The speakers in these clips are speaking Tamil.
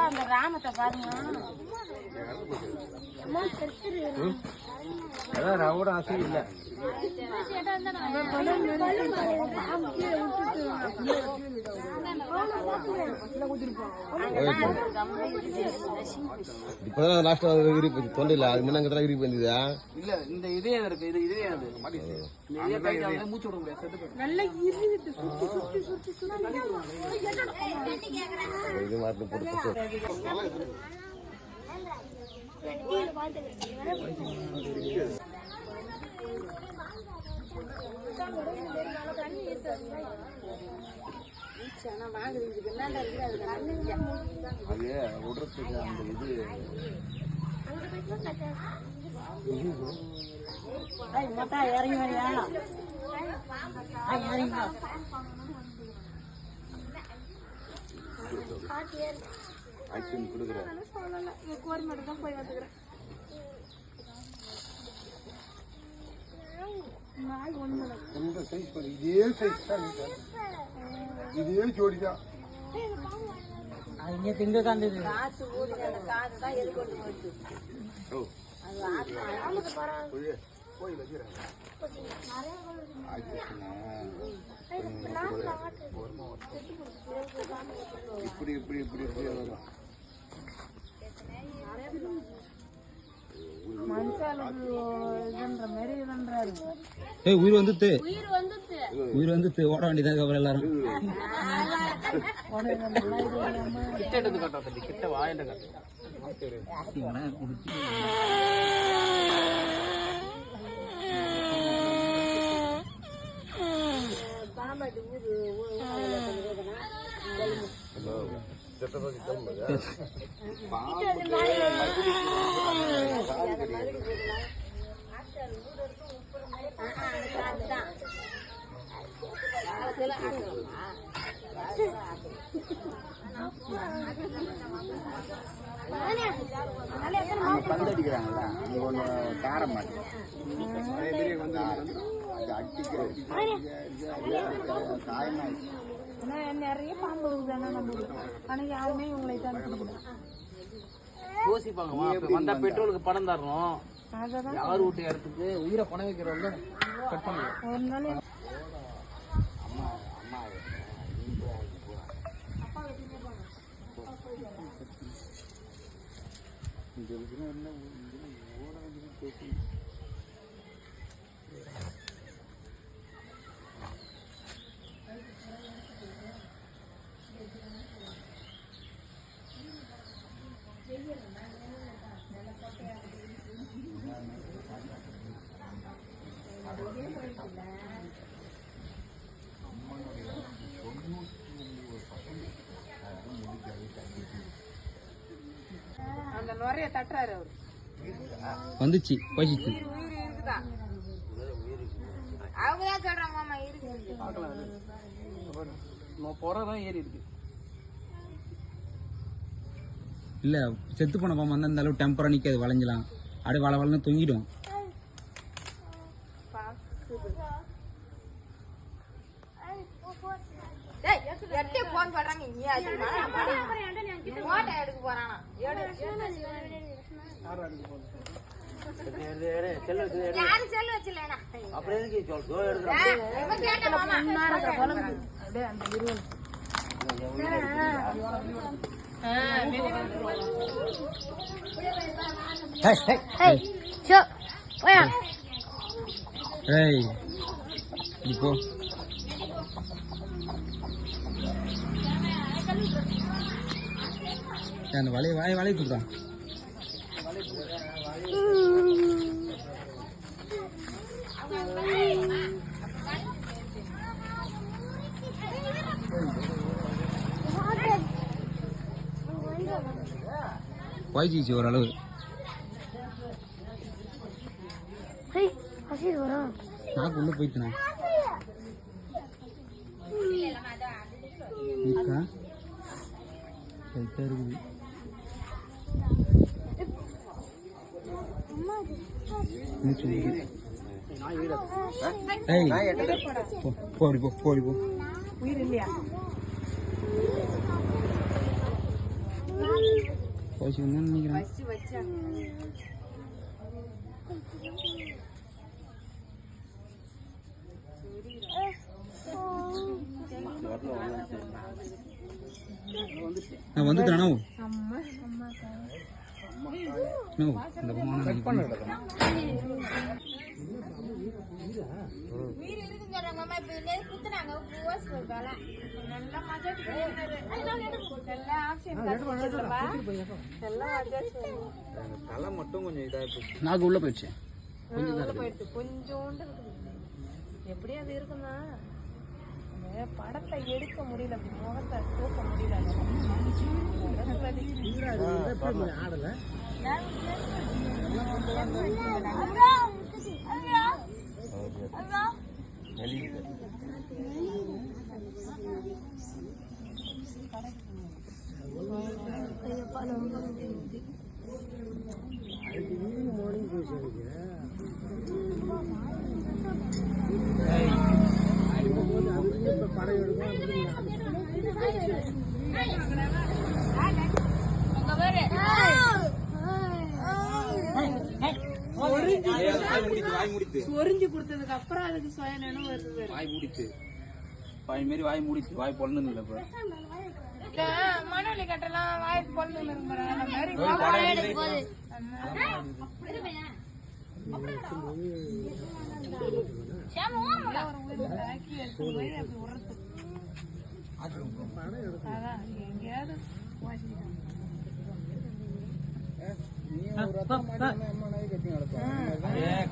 அந்த ராமத்தை பாருங்க ரவுட ஆசை இல்ல இப்பதான் லாஸ்ட் தொண்டையில அது முன்னாங்க விரிப்பு வந்ததா இல்ல இந்த இதே இருக்கு இது இதே அது மூச்சு விட முடியாது இது மாதிரி போட்டு அது விடுறதுக்கு அந்த இது இறங்கி வரியா இதே ஜோடிதான் இங்க திங்க காந்தது இப்படி இப்படி இப்படி இப்படி உயிர் வந்துட்டு ஓட வேண்டியதாக எல்லாரும் கிட்ட வாயண்ட பந்தடிக்கிறாங்கல்ல அங்க ஒண்ணு கார மாட்டேன் நிறைய பாம்பு இருக்குதானே நம்ம ஆனா யாருமே இவங்களை தான் யோசிப்பாங்க வந்தா பெட்ரோலுக்கு பணம் தரணும் யார் வீட்டு இடத்துக்கு உயிரை பணம் வைக்கிறவங்க கட் பண்ணுவோம் ஒரு நாள் அந்த நுரைய தட்டுறாரு அவரு வந்துச்சு போயிடுச்சு அவங்கதான் சொல்றாங்க மாமா இருக்கு போறதான் ஏறி இருக்கு இல்ல செத்து போன பாம்பு வந்து அந்த அளவு டெம்பரா நிக்காது வளைஞ்சலாம் அப்படியே வள வளன்னு தொங்கிடும் போன் பண்றாங்க நீ எடுக்க போறானா யாரு செல்லு வச்சலனா அப்புறம் எதுக்கு சொல் இப்போ அந்த வளைய தூக்குறான் போயிடுச்சு ஓரளவு. நாக்கு உள்ள போயிட்டுனா இருக்குது. போடி போ போடி போ. உயிர் இல்லையா? போச்சு நினைக்கிறேன். நான் வந்துட்டேன். இந்த தலை மட்டும் கொஞ்சம் இதா போச்சு. நாக்கு உள்ள போயிடுச்சு. கொஞ்சோண்டு எப்படி அது இருக்குன்னா படத்தை எடுக்க முடியல, முகத்தை தூக்க முடியல. ஆடல சொரிஞ்சு கொடுத்ததுக்கு அப்புறம் அதுக்கு சுயநலம் வருது. வாய் மூடிச்சு, வாய் மாரி வாய் மூடிச்சு, வாய் பொண்ணு இல்ல. இப்ப மணவெளி கட்டெல்லாம் வாய் பொண்ணு அந்த மாதிரி எங்கேயாவது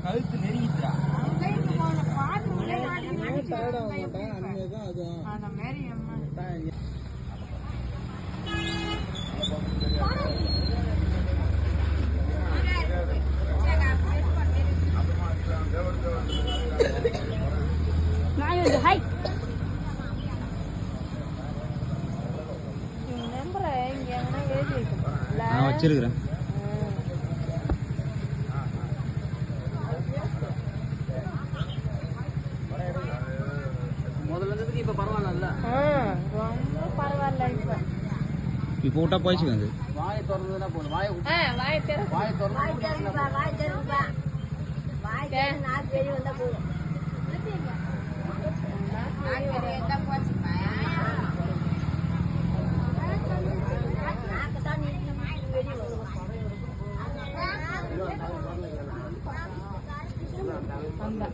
கழுத்து நெருங்கிட்டா அந்த மாதிரி நான் வச்சிருக்கிறேன். முதல்ல இருந்ததுக்கு இப்ப பரவாயில்ல. ரொம்ப பரவாயில்ல. இப்போ விட்டா போயிடுச்சு. வந்து வாயை திறந்ததுன்னா போதும். வாயை திறந்து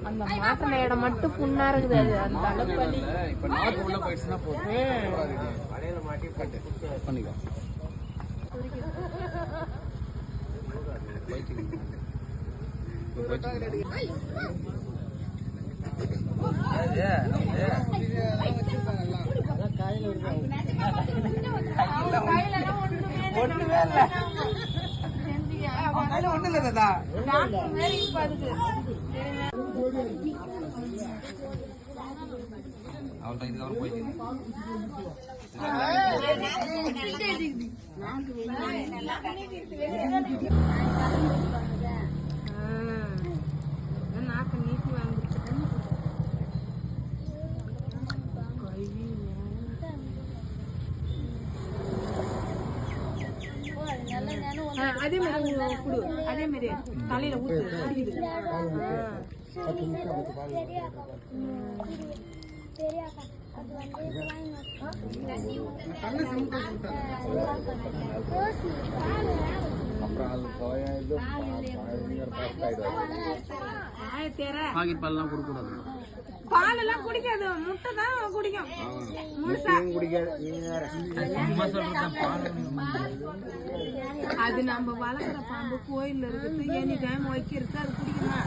அந்த மாட்டின இடம் மட்டும் புண்ணா இருக்குது. அந்த அளவுக்கு இப்ப நாக்கு உள்ள போயிடுச்சுன்னா போதும். பண்ணிக்கோ. ஒண்ணு இல்ல தாத்தா. அவள்தான் இதுக்கு போயிட்டு நாக்கு நீட்டி வாங்கிட்டு அதே மாதிரி குடு. அதே மாதிரி தலையில ஊத்து. பாக்கெட் பால்லாம் கொடுக்க கூடாது. பால் எல்லாம் குடிக்காது, முட்டை தான் குடிக்கும். அது நம்ம வளர்க்குற பாம்பு கோயில்ல இருக்குது, எனி டைம் வைக்கிறது, அது குடிக்குமா?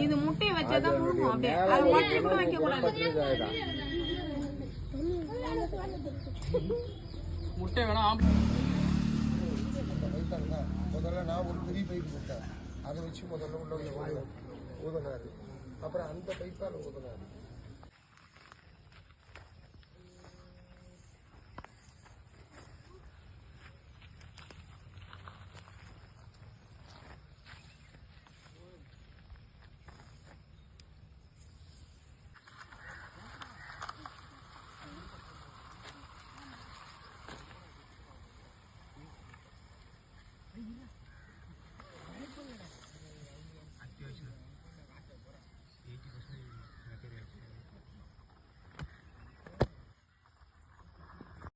இது முட்டையை வச்சாதான் முழுக்கும். அப்படியே அது ஒட்டி கூட வைக்க கூடாது. முட்டை வேணா முதல்ல நான் ஒரு பெரிய பைப் விட்டேன், அதை வச்சு முதல்ல உள்ள ஊதுனாரு. அப்புறம் அந்த பைப்பால் ஊதுனாரு.